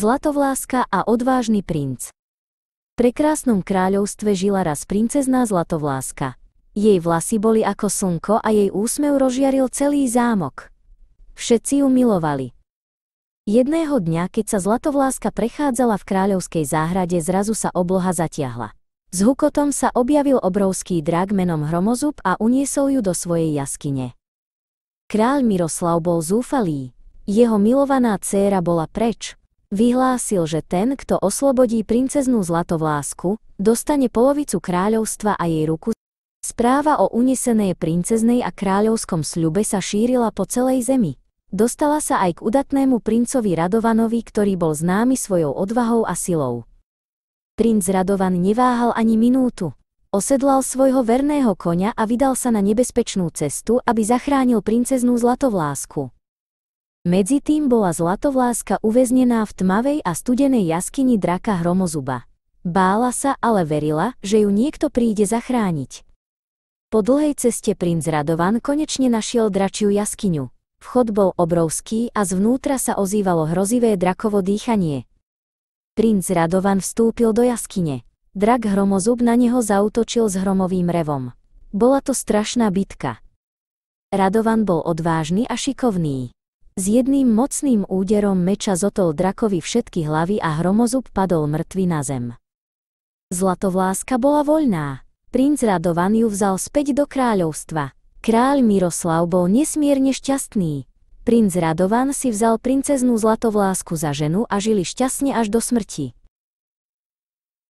Zlatovláska a odvážny princ. V prekrásnom kráľovstve žila raz princezná Zlatovláska. Jej vlasy boli ako slnko a jej úsmev rozžiaril celý zámok. Všetci ju milovali. Jedného dňa, keď sa Zlatovláska prechádzala v kráľovskej záhrade, zrazu sa obloha zatiahla. S hukotom sa objavil obrovský drak menom Hromozub a uniesol ju do svojej jaskyne. Kráľ Miroslav bol zúfalý. Jeho milovaná dcéra bola preč. Vyhlásil, že ten, kto oslobodí princeznú Zlatovlásku, dostane polovicu kráľovstva a jej ruku. Správa o unesenej princeznej a kráľovskom sľube sa šírila po celej zemi. Dostala sa aj k udatnému princovi Radovanovi, ktorý bol známy svojou odvahou a silou. Princ Radovan neváhal ani minútu. Osedlal svojho verného koňa a vydal sa na nebezpečnú cestu, aby zachránil princeznú Zlatovlásku. Medzitým bola Zlatovláska uväznená v tmavej a studenej jaskyni draka Hromozuba. Bála sa, ale verila, že ju niekto príde zachrániť. Po dlhej ceste princ Radovan konečne našiel dračiu jaskyňu. Vchod bol obrovský a zvnútra sa ozývalo hrozivé drakovo dýchanie. Princ Radovan vstúpil do jaskyne. Drak Hromozub na neho zaútočil s hromovým revom. Bola to strašná bitka. Radovan bol odvážny a šikovný. S jedným mocným úderom meča zotol drakovi všetky hlavy a Hromozub padol mŕtvy na zem. Zlatovláska bola voľná. Princ Radovan ju vzal späť do kráľovstva. Kráľ Miroslav bol nesmierne šťastný. Princ Radovan si vzal princeznú Zlatovlásku za ženu a žili šťastne až do smrti.